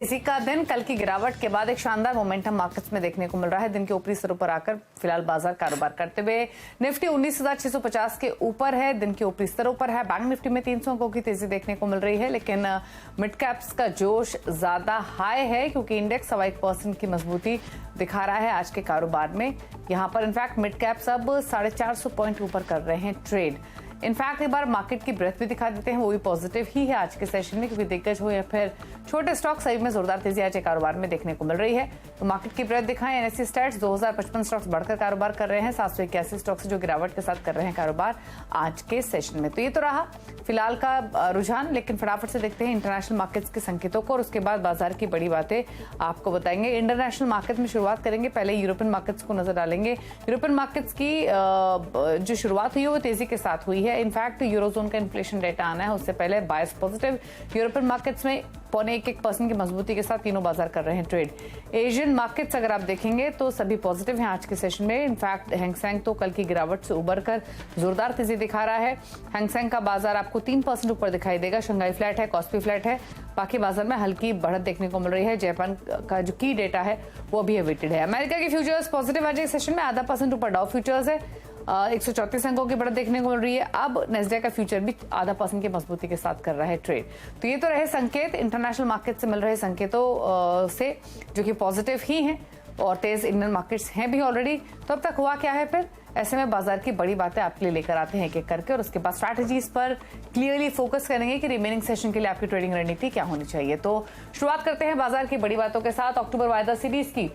इसी का दिन कल की गिरावट के बाद एक शानदार मोमेंटम मार्केट्स में देखने को मिल रहा है। दिन के ऊपरी स्तरों पर आकर फिलहाल बाजार कारोबार करते हुए निफ्टी 19,650 के ऊपर है, दिन के ऊपरी स्तरों पर है। बैंक निफ्टी में 300 अंकों की तेजी देखने को मिल रही है, लेकिन मिड कैप्स का जोश ज्यादा हाई है क्योंकि इंडेक्स 1.25% की मजबूती दिखा रहा है आज के कारोबार में। यहाँ पर इनफैक्ट मिड कैप्स अब 450 पॉइंट ऊपर कर रहे हैं ट्रेड। इनफैक्ट एक बार मार्केट की ब्रेथ भी दिखा देते हैं, वो भी पॉजिटिव ही है आज के सेशन में, क्योंकि दिग्गज हो या फिर छोटे स्टॉक सभी में जोरदार तेजी आज के कारोबार में देखने को मिल रही है। तो मार्केट की ब्रेथ दिखाएं, एनएससी स्टैट्स 2055 स्टॉक्स बढ़कर कारोबार कर रहे हैं, 781 स्टॉक्स जो गिरावट के साथ कर रहे हैं कारोबार आज के सेशन में। तो ये तो रहा फिलहाल का रुझान, लेकिन फटाफट से देखते हैं इंटरनेशनल मार्केट्स के संकेतों को और उसके बाद बाजार की बड़ी बातें आपको बताएंगे। इंटरनेशनल मार्केट में शुरुआत करेंगे, पहले यूरोपियन मार्केट्स को नजर डालेंगे। यूरोपियन मार्केट्स की जो शुरुआत हुई है वो तेजी के साथ हुई है। इनफैक्ट यूरोजोन का इन्फ्लेशन डेटा आना है, उससे पहले बायस पॉजिटिव। यूरोपियन मार्केट्स में 0.1% की मजबूती के साथ तीनों बाजार कर रहे हैं ट्रेड। एशियन मार्केट्स अगर आप देखेंगे तो सभी पॉजिटिव हैं आज के सेशन में। इनफैक्ट हैंगसेंग तो कल की गिरावट से उबरकर जोरदार तेजी दिखा रहा है। हैंगसेंग का बाजार आपको 3% ऊपर दिखाई देगा। शंघाई फ्लैट है, कॉस्पी फ्लैट है, बाकी बाजार में हल्की बढ़त देखने को मिल रही है। जापान का जो की डेटा है वो भी अवेटेड है। अमेरिका की फ्यूचर्स पॉजिटिव आज के सेशन में, 0.5% ऊपर डाउ फ्यूचर्स है, 134 अंकों की बढ़त देखने को मिल रही है। अब नेस्डैक का फ्यूचर भी 0.5% की मजबूती के साथ कर रहा है ट्रेड। तो ये तो रहे संकेत इंटरनेशनल मार्केट से मिल रहे संकेतों से, जो कि पॉजिटिव ही हैं और तेज इंडियन मार्केट्स हैं भी ऑलरेडी। तो अब तक हुआ क्या है फिर? ऐसे में बाजार की बड़ी बातें आपके लिए लेकर आते हैं एक एक करके, और उसके बाद स्ट्रैटेजीज पर क्लियरली फोकस करेंगे कि रिमेनिंग सेशन के लिए आपकी ट्रेडिंग रणनीति क्या होनी चाहिए। तो शुरुआत करते हैं बाजार की बड़ी बातों के साथ। अक्टूबर वायदा सीरीज की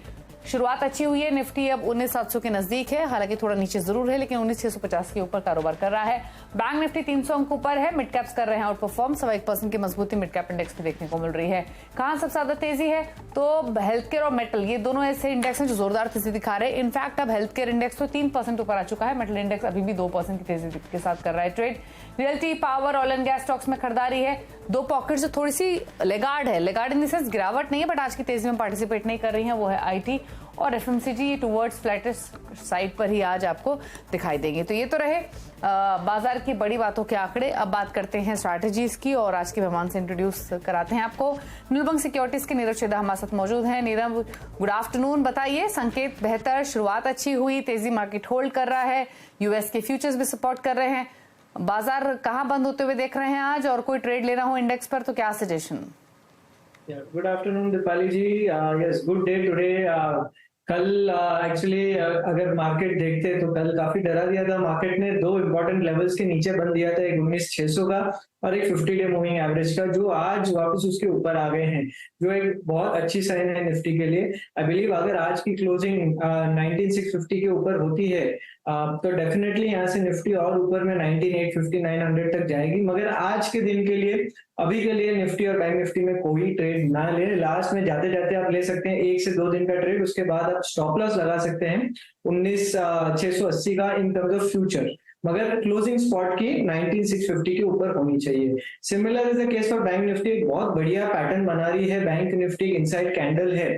शुरुआत अच्छी हुई है। निफ्टी अब 19,700 के नजदीक है, हालांकि थोड़ा नीचे जरूर है, लेकिन 19,650 के ऊपर कारोबार कर रहा है। बैंक निफ्टी 300 अंक ऊपर है। मिड कैप्स कर रहे हैं आउट परफॉर्म, 1% की मजबूती मिड कैप इंडेक्स में देखने को मिल रही है। कहां सबसे ज्यादा तेजी है? तो हेल्थ केयर और मेटल, ये दोनों ऐसे इंडेक्स हैं जो जोरदार तेजी दिखा रहे हैं। इनफैक्ट अब हेल्थ केयर इंडेक्स तो 3% ऊपर आ चुका है, मेटल इंडेक्स अभी भी 2% की तेजी के साथ कर रहा है trade. Realty, power, oil and gas stocks में खरीदारी है। दो पॉकेट जो थोड़ी सी लेगार्ड है, लेगार्ड इन द सेंस गिरावट नहीं है, बट आज की तेजी में पार्टिसिपेट नहीं कर रही है, वो है आईटी और एफएमसीजी टुवर्ड्स फ्लैटेस्ट साइड पर ही आज आपको दिखाई देंगे। तो ये तो रहे बाजार की बड़ी बातों के आंकड़े। अब बात करते हैं स्ट्रैटेजीज की, और आज के मेहमान से इंट्रोड्यूस कराते हैं आपको। निर्बंग सिक्योरिटीज के नीरव चेदा हमारे साथ मौजूद हैं। Nirav, good afternoon. बताइए, संकेत बेहतर, शुरुआत अच्छी हुई, तेजी मार्केट होल्ड कर रहा है, यूएस के फ्यूचर्स भी सपोर्ट कर रहे हैं, बाजार कहां बंद होते हुए देख रहे हैं आज, और कोई ट्रेड लेना हो इंडेक्स पर तो क्या suggestion? Good afternoon Deepali ji. Yes, good day today. कल एक्चुअली अगर मार्केट देखते तो कल काफी डरा दिया था मार्केट ने। दो इंपॉर्टेंट लेवल्स के नीचे बंद दिया था, एक 19,600 का और एक 50 डे मूविंग एवरेज का, जो आज वापस उसके ऊपर आ गए हैं, जो एक बहुत अच्छी साइन है निफ्टी के लिए। आई बिलीव अगर आज की क्लोजिंग 19,650 के ऊपर होती है तो डेफिनेटली यहाँ से निफ्टी और ऊपर में 19,850 900 तक जाएगी। मगर आज के दिन के लिए, अभी के लिए निफ्टी और बैंक निफ्टी में कोई ट्रेड ना ले। लास्ट में जाते जाते आप ले सकते हैं 1 से 2 दिन का ट्रेड, उसके बाद आप स्टॉप लॉस लगा सकते हैं 19,680 का इन टर्म्स ऑफ फ्यूचर, मगर क्लोजिंग स्पॉट की 19,650 के ऊपर होनी चाहिए। Similar is the case for bank Nifty. बहुत बढ़िया पैटर्न बना रही है बैंक निफ्टी, इनसाइड कैंडल है।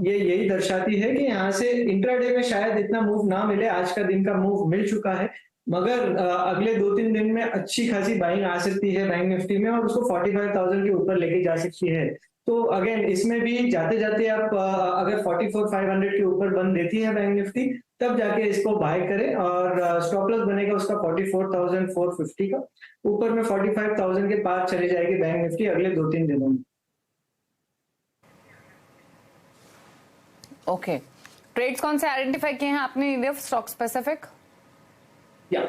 ये यही दर्शाती है कि यहाँ से इंट्राडे में शायद इतना मूव ना मिले, आज का दिन का मूव मिल चुका है, मगर अगले 2-3 दिन में अच्छी खासी बाइंग आ सकती है बैंक निफ्टी में और उसको 45,000 के ऊपर लेके जा सकती है। तो अगेन इसमें भी जाते जाते आप अगर 44,500 के ऊपर बंद देती है बैंक निफ्टी, तब जाके इसको बाय करें और स्टॉप लॉस बनेगा उसका 44,450 का। ऊपर में 45,000 के पार चले जाएगी बैंक निफ्टी अगले 2-3 दिनों में। ओके, ट्रेड्स कौन से आइडेंटिफाई किए हैं आपने स्टॉक स्पेसिफिक? या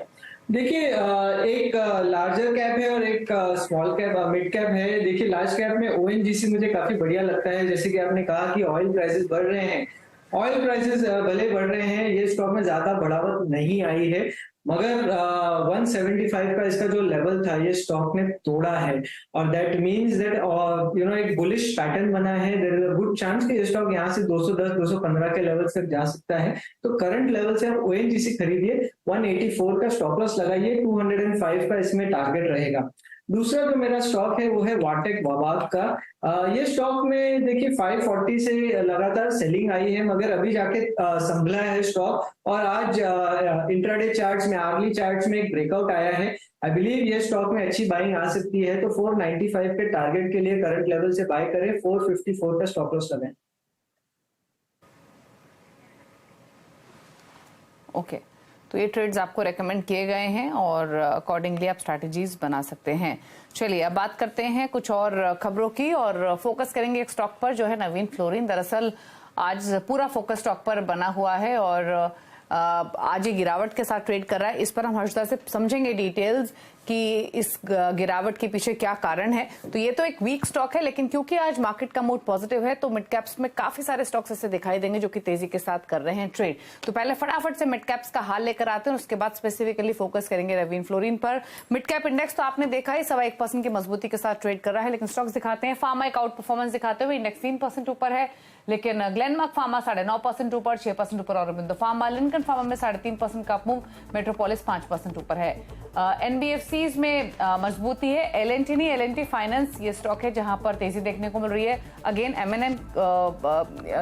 देखिए, एक लार्जर कैप है और एक स्मॉल कैप मिड कैप है। देखिए, लार्ज कैप में ओएनजीसी मुझे काफी बढ़िया लगता है। जैसे कि आपने कहा कि ऑयल प्राइसेस बढ़ रहे हैं, ऑयल प्राइसेस भले बढ़ रहे हैं, ये स्टॉक में ज्यादा बढ़ावट नहीं आई है, मगर 175 का इसका जो लेवल था ये स्टॉक ने तोड़ा है, और दैट मींस दैट एक बुलिश पैटर्न बना है। There is a good chance कि ये स्टॉक यहाँ से 210 215 के लेवल्स तक जा सकता है। तो करंट लेवल से आप ओएनजीसी खरीदिए, 184 का स्टॉप लॉस लगाइए, 205 का इसमें टारगेट रहेगा। दूसरा जो मेरा स्टॉक है वो है वाटेक वाबाग का। ये स्टॉक में देखिए 540 से लगातार सेलिंग आई है, मगर अभी जाके संभला है स्टॉक, और आज इंट्राडे चार्ट्स में, आर्ली चार्ट्स में एक ब्रेकआउट आया है। आई बिलीव ये स्टॉक में अच्छी बाइंग आ सकती है, तो 495 के टारगेट के लिए करंट लेवल से बाय करें, 454 का स्टॉप लॉस लगाएं। ओके, तो ये ट्रेड्स आपको रेकमेंड किए गए हैं और अकॉर्डिंगली आप स्ट्रैटेजीज बना सकते हैं। चलिए अब बात करते हैं कुछ और खबरों की और फोकस करेंगे एक स्टॉक पर जो है नवीन फ्लोरिन। दरअसल आज पूरा फोकस स्टॉक पर बना हुआ है और आज ये गिरावट के साथ ट्रेड कर रहा है। इस पर हम हर्षदा से समझेंगे डिटेल्स कि इस गिरावट के पीछे क्या कारण है। तो ये तो एक वीक स्टॉक है, लेकिन क्योंकि आज मार्केट का मूड पॉजिटिव है तो मिड कैप्स में काफी सारे स्टॉक्स ऐसे दिखाई देंगे जो कि तेजी के साथ कर रहे हैं ट्रेड। तो पहले फटाफट से मिड कैप्स का हाल लेकर आते हैं, उसके बाद स्पेसिफिकली फोकस करेंगे नवीन फ्लोरिन पर। मिड कैप इंडेक्स तो आपने देखा ही 1.25% की मजबूती के साथ ट्रेड कर रहा है, लेकिन स्टॉक्स दिखाते हैं फार्मा एक आउट परफॉर्मेंस दिखाते हुए। इंडेक्स 3% ऊपर है, लेकिन ग्लेनमार्क फार्मा 9.5% ऊपर, 6% ऊपर ऑरोबिंदो फार्मा, लिंकन फार्मा में 3.5% का मूव, मेट्रोपोलिस 5% ऊपर है। एनबीएफसीज में मजबूती है, एलएनटी नहीं, एलएनटी फाइनेंस ये स्टॉक है जहां पर तेजी देखने को मिल रही है। अगेन एमएनएम,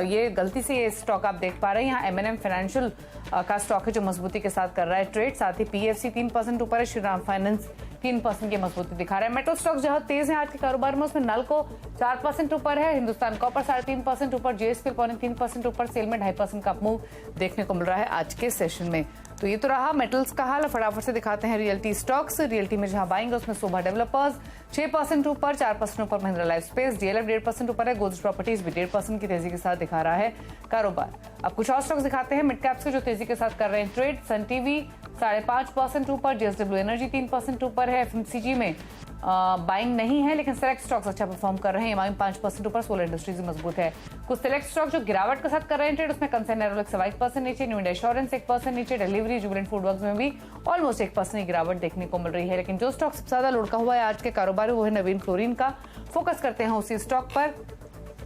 ये गलती से ये स्टॉक आप देख पा रहे हैं, यहाँ एमएनएम फाइनेंशियल का स्टॉक है जो मजबूती के साथ कर रहा है ट्रेड। साथ ही पीएफसी 3% ऊपर है, श्रीराम फाइनेंस 3% की मजबूती दिखा रहा है। मेटल स्टॉक जहां तेज है आज के कारोबार में, उसमें नलको 4% ऊपर है, हिंदुस्तान कॉपर 3.5% ऊपर, जेएसपी 3% ऊपर, सेल में 2.5% का मूव देखने को मिल रहा है आज के सेशन में। तो ये तो रहा मेटल्स का हाल। फटाफट से दिखाते हैं रियल्टी स्टॉक्स। रियल्टी में जहां बाइंग उसमें शोभा डेवलपर्स 6% ऊपर, 4% ऊपर महिंद्रा लाइफ स्पेस, डीएलएफ 1.5% ऊपर है, गोदरेज प्रॉपर्टीज भी 1.5% की तेजी के साथ दिखा रहा है कारोबार। अब कुछ और स्टॉक्स दिखाते हैं मिड कैप्स के जो तेजी के साथ कर रहे हैं ट्रेड। सन टीवी 5.5% ऊपर, जेएसडब्ल्यू एनर्जी 3% ऊपर है। एफएमसीजी में बाइंग नहीं है, लेकिन सेलेक्ट स्टॉक्स अच्छा परफॉर्म कर रहे हैं। एमआईएम 5% ऊपर, सोलर इंडस्ट्रीज मजबूत है। कुछ सेलेक्ट स्टॉक जो गिरावट के साथ कर रहे हैं ट्रेड, उसमें कंसर्न एरोलेक्स 1% नीचे, न्यू इंडिया एश्योरेंस 1% नीचे, डिलीवरी जुबिलेंट फूडवर्क्स में भी ऑलमोस्ट 1% की गिरावट देखने को मिल रही है। लेकिन जो स्टॉक सबसे ज्यादा लुढ़का हुआ है आज के कारोबार वो है नवीन फ्लोरिन का। फोकस करते हैं उसी स्टॉक पर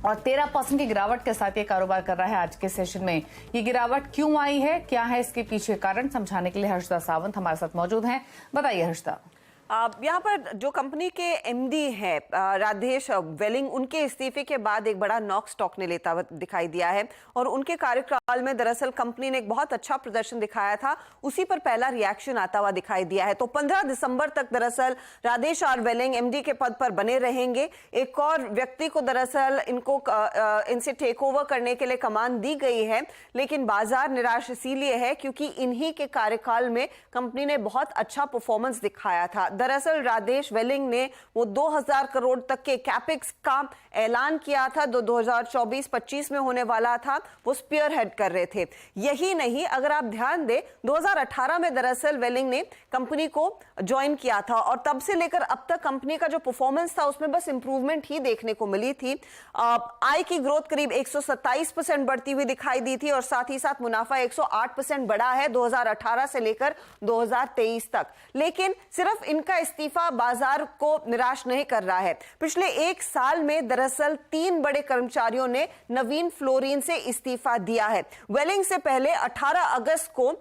और 13% की गिरावट के साथ ये कारोबार कर रहा है आज के सेशन में। ये गिरावट क्यों आई है, क्या है इसके पीछे कारण, समझाने के लिए हर्षदा सावंत हमारे साथ मौजूद हैं। बताइए हर्षदा। यहाँ पर जो कंपनी के एमडी हैं राधेश वेलिंग, उनके इस्तीफे के बाद एक बड़ा नॉक स्टॉक ने लेता हुआ दिखाई दिया है और उनके कार्यकाल में दरअसल कंपनी ने एक बहुत अच्छा प्रदर्शन दिखाया था, उसी पर पहला रिएक्शन आता हुआ दिखाई दिया है। तो 15 दिसंबर तक दरअसल राधेश आर वेलिंग एमडी के पद पर बने रहेंगे। एक और व्यक्ति को दरअसल इनसे टेक ओवर करने के लिए कमान दी गई है, लेकिन बाजार निराश इसीलिए है क्योंकि इन्हीं के कार्यकाल में कंपनी ने बहुत अच्छा परफॉर्मेंस दिखाया था। दरअसल राधेश वेलिंग ने वो 2000 करोड़ तक के कैपेक्स का ऐलान किया था, 2024-25 में होने वाला था, वो स्पीयर हेड कर रहे थे। यही नहीं, अगर आप ध्यान दें 2018 में दरअसल वेलिंग ने कंपनी को ज्वाइन किया था और तब से लेकर अब तक कंपनी का जो परफॉर्मेंस था उसमें बस इंप्रूवमेंट ही देखने को मिली थी। आय की ग्रोथ करीब 127% बढ़ती हुई दिखाई दी थी और साथ ही साथ मुनाफा 108% बढ़ा है 2018 से लेकर 2023 तक। लेकिन सिर्फ इनका इस्तीफा बाजार को निराश नहीं कर रहा है। पिछले एक साल में दरअसल 3 बड़े कर्मचारियों ने नवीन फ्लोरिन से इस्तीफा दिया है। वेलिंग से पहले 18 अगस्त को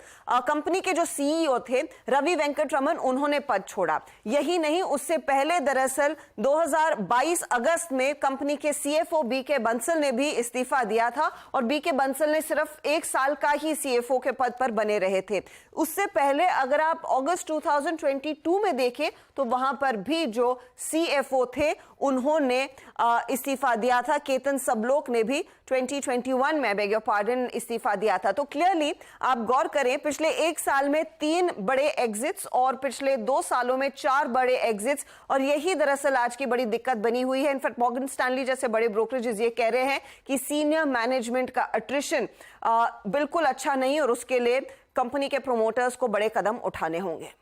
कंपनी के जो सीईओ थे रवि वेंकटरमन, उन्होंने पद छोड़ा। यही नहीं, उससे पहले दरअसल 2022 अगस्त में कंपनी के सीएफओ बीके बंसल ने भी इस्तीफा दिया था और बीके बंसल ने सिर्फ 1 साल का ही सीएफओ के पद पर बने रहे थे। उससे पहले अगर आप अगस्त 2022 में देखें तो वहां पर भी जो सीएफओ थे उन्होंने इस्तीफा दिया था। केतन सबलोक ने भी 2021 में, बेग योर पार्डन, इस्तीफा दिया था। तो क्लियरली आप गौर करें, पिछले 1 साल में 3 बड़े एग्जिट्स और पिछले 2 सालों में 4 बड़े एग्जिट्स, और यही दरअसल आज की बड़ी दिक्कत बनी हुई है। इनफैक्ट मॉर्गन स्टैनली जैसे बड़े ब्रोकरेजेस ये कह रहे हैं कि सीनियर मैनेजमेंट का अट्रिशन बिल्कुल अच्छा नहीं और उसके लिए कंपनी के प्रोमोटर्स को बड़े कदम उठाने होंगे।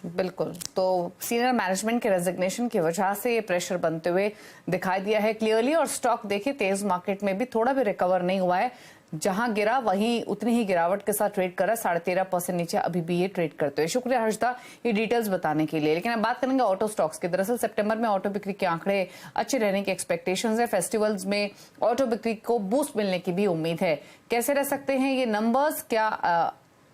बिल्कुल, तो सीनियर मैनेजमेंट के रेजिग्नेशन की वजह से ये प्रेशर बनते हुए दिखाई दिया है क्लियरली। और स्टॉक देखिए तेज मार्केट में भी थोड़ा भी रिकवर नहीं हुआ है, जहां गिरा वहीं उतनी ही गिरावट के साथ ट्रेड कर रहा है, 13.5% नीचे अभी भी ये ट्रेड करते हुए। शुक्रिया हर्षदा ये डिटेल्स बताने के लिए। लेकिन अब बात करेंगे ऑटो स्टॉक्स की। दरअसल सितंबर में ऑटो बिक्री के आंकड़े अच्छे रहने की एक्सपेक्टेशंस है। फेस्टिवल्स में ऑटो बिक्री को बूस्ट मिलने की भी उम्मीद है। कैसे रह सकते हैं ये नंबर्स, क्या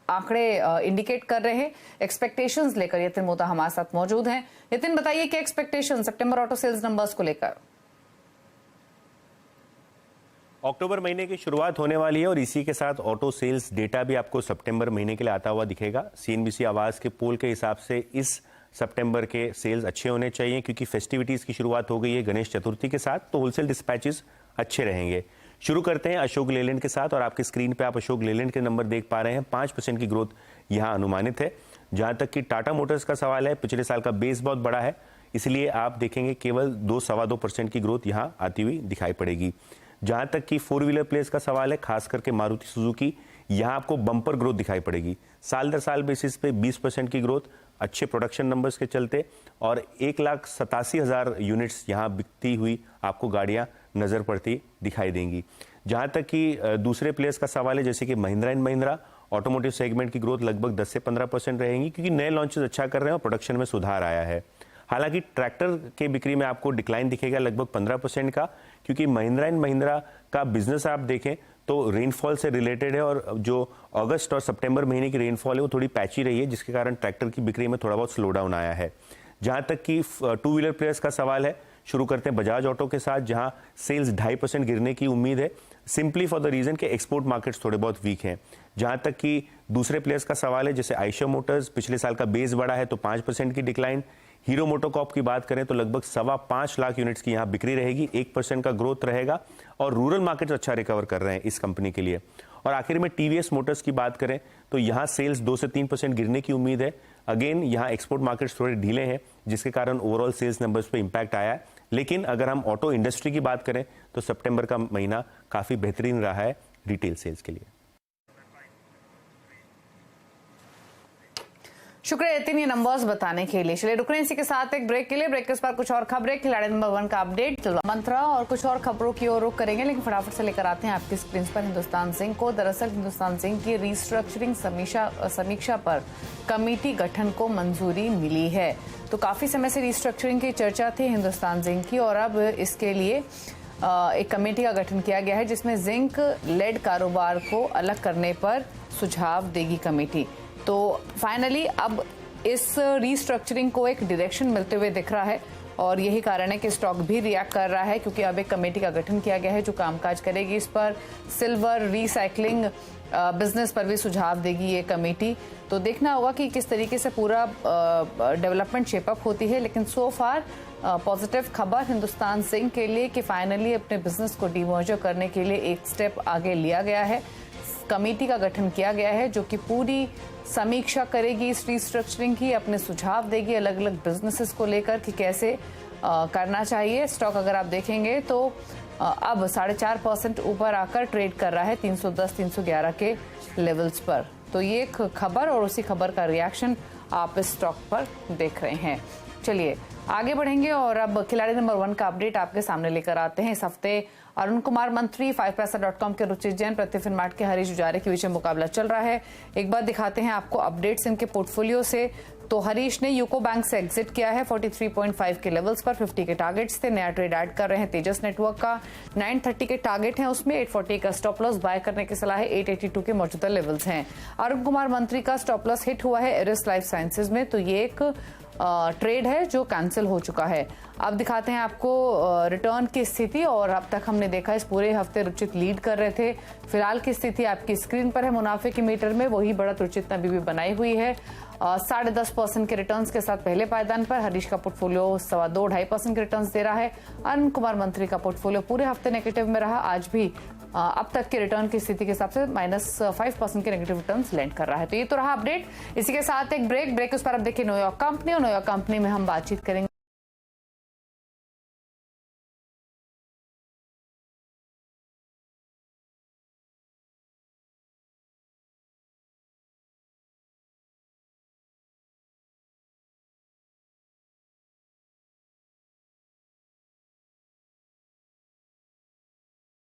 आंकड़े इंडिकेट कर रहे हैं। एक्सपेक्टेशंस लेकर यतिन मोता हमारे साथ मौजूद हैं। यतिन, बताइए क्या एक्सपेक्टेशन सितंबर ऑटो सेल्स नंबर्स को लेकर? अक्टूबर महीने की शुरुआत होने वाली है और इसी के साथ ऑटो सेल्स डेटा भी आपको सितंबर महीने के लिए आता हुआ दिखेगा। सीएनबीसी आवाज के पोल के हिसाब से इस सितंबर के सेल्स अच्छे होने चाहिए, क्योंकि फेस्टिविटीज की शुरुआत हो गई है गणेश चतुर्थी के साथ, तो होलसेल डिस्पैचेस अच्छे रहेंगे। शुरू करते हैं अशोक लेलैंड के साथ और आपके स्क्रीन पे आप अशोक लेलैंड के नंबर देख पा रहे हैं। 5% की ग्रोथ यहां अनुमानित है। जहां तक कि टाटा मोटर्स का सवाल है, पिछले साल का बेस बहुत बड़ा है, इसलिए आप देखेंगे केवल 2-2.25% की ग्रोथ यहां आती हुई दिखाई पड़ेगी। जहां तक कि 4 व्हीलर प्लेयर्स का सवाल है, खास करके मारुति सुजुकी, यहां आपको बम्पर ग्रोथ दिखाई पड़ेगी। साल दर साल बेसिस पे 20% की ग्रोथ अच्छे प्रोडक्शन नंबर्स के चलते, और 1,87,000 यूनिट्स यहां बिकती हुई आपको गाड़ियां नजर पड़ती दिखाई देंगी। जहां तक कि दूसरे प्लेयर्स का सवाल है, जैसे कि Mahindra and Mahindra, automotive segment की ग्रोथ लगभग 10 से 15% रहेंगी, क्योंकि नए लॉन्चेस अच्छा कर रहे हैं और प्रोडक्शन में सुधार आया है। हालांकि ट्रैक्टर के बिक्री में आपको डिक्लाइन दिखेगा लगभग 15% का, क्योंकि महिंद्रा एंड महिंद्रा का बिजनेस आप देखें तो रेनफॉल से रिलेटेड है, और जो अगस्त और सितंबर महीने की रेनफॉल है वो थोड़ी पैची रही है, जिसके कारण ट्रैक्टर की बिक्री में थोड़ा बहुत स्लो डाउन आया है। जहां तक कि 2 व्हीलर प्लेयर्स का सवाल है, शुरू करते हैं बजाज ऑटो के साथ, जहां सेल्स 2.5% गिरने की उम्मीद है, सिंपली फॉर द रीजन के एक्सपोर्ट मार्केट्स थोड़े बहुत वीक हैं। जहां तक कि दूसरे प्लेयर्स का सवाल है, जैसे आयशर मोटर्स, पिछले साल का बेस बड़ा है तो 5% की डिक्लाइन। हीरो मोटोकॉर्प की बात करें तो लगभग 5.25 लाख यूनिट्स की यहां बिक्री रहेगी, 1% का ग्रोथ रहेगा, और रूरल मार्केट्स अच्छा रिकवर कर रहे हैं इस कंपनी के लिए। और आखिर में टीवीएस मोटर्स की बात करें तो यहां सेल्स 2 से 3% गिरने की उम्मीद है। अगेन यहां एक्सपोर्ट मार्केट्स थोड़े ढीले हैं, जिसके कारण ओवरऑल सेल्स नंबर्स पे इंपैक्ट आया है। लेकिन अगर हम ऑटो इंडस्ट्री की बात करें तो सितंबर का महीना काफी बेहतरीन रहा है रिटेल सेल्स के लिए। शुक्रिया यतिन ये नंबर्स बताने के लिए। चलिए रुक रहे हैं इसी के साथ एक ब्रेक के लिए। ब्रेक के बाद कुछ और खबरें, खिलाड़ी नंबर 1 का अपडेट, मंत्रा और कुछ और खबरों की ओर रुख करेंगे, लेकिन फटाफट से लेकर आते हैं आपकी स्क्रीन पर हिंदुस्तान जिंक को। दरअसल हिंदुस्तान जिंक की रीस्ट्रक्चरिंग समीक्षा पर कमेटी गठन को मंजूरी मिली है। तो काफी समय से रीस्ट्रक्चरिंग की चर्चा थी हिंदुस्तान जिंक की, और अब इसके लिए एक कमेटी का गठन किया गया है, जिसमें जिंक लेड कारोबार को अलग करने पर सुझाव देगी कमेटी। तो फाइनली अब इस रीस्ट्रक्चरिंग को एक डायरेक्शन मिलते हुए दिख रहा है, और यही कारण है कि स्टॉक भी रिएक्ट कर रहा है, क्योंकि अब एक कमेटी का गठन किया गया है जो कामकाज करेगी इस पर। सिल्वर रिसाइकलिंग बिजनेस पर भी सुझाव देगी ये कमेटी। तो देखना होगा कि किस तरीके से पूरा डेवलपमेंट शेपअप होती है, लेकिन सो फार पॉजिटिव खबर हिंदुस्तान जिंक के लिए कि फाइनली अपने बिजनेस को डीमर्जर करने के लिए एक स्टेप आगे लिया गया है। कमेटी का गठन किया गया है जो कि पूरी समीक्षा करेगी इस रीस्ट्रक्चरिंग की, अपने सुझाव देगी अलग अलग बिजनेसेस को लेकर कि कैसे करना चाहिए। स्टॉक अगर आप देखेंगे तो अब 4.5% ऊपर आकर ट्रेड कर रहा है 310-311 के लेवल्स पर। तो ये एक खबर और उसी खबर का रिएक्शन आप इस स्टॉक पर देख रहे हैं। चलिए आगे बढ़ेंगे और अब खिलाड़ी नंबर 1 का अपडेट आपके सामने लेकर आते हैं। इस हफ्ते अरुण कुमार मंत्री, 5paisa.com के रुचिर जैन, प्रतिफिनमार्ट के हरीश जुजारे के बीच मुकाबला चल रहा है। एक बार दिखाते हैं आपको अपडेट्स इनके पोर्टफोलियो से। तो हरीश ने यूको बैंक से एग्जिट किया है 43.5 के लेवल्स पर, 50 के टारगेट्स थे। नया ट्रेड ऐड कर रहे हैं तेजस नेटवर्क का, 930 के टारगेट है उसमें, 840 का स्टॉप लॉस, बाय करने की सलाह है, 882 के मौजूदा लेवल्स हैं। अरुण कुमार मंत्री का स्टॉप लॉस हिट हुआ है एरिस लाइफ साइंसेज में, तो ये एक ट्रेड है जो कैंसिल हो चुका है। अब दिखाते हैं आपको रिटर्न की स्थिति, और अब तक हमने देखा इस पूरे हफ्ते रुचित लीड कर रहे थे। फिलहाल की स्थिति आपकी स्क्रीन पर है, मुनाफे के मीटर में वही बढ़त रुचित ने अभी भी बनाई हुई है। 10.5% के रिटर्न्स के साथ पहले पायदान पर। हरीश का पोर्टफोलियो 2.25% के रिटर्न्स दे रहा है। अरुण कुमार मंत्री का पोर्टफोलियो पूरे हफ्ते नेगेटिव में रहा, आज भी अब तक के रिटर्न की स्थिति के हिसाब से -5% के नेगेटिव रिटर्न्स लैंड कर रहा है। तो ये तो रहा अपडेट। इसी के साथ एक ब्रेक उस पर अब देखिए न्यूयॉर्क कंपनी, और न्यूयॉर्क कंपनी में हम बातचीत करेंगे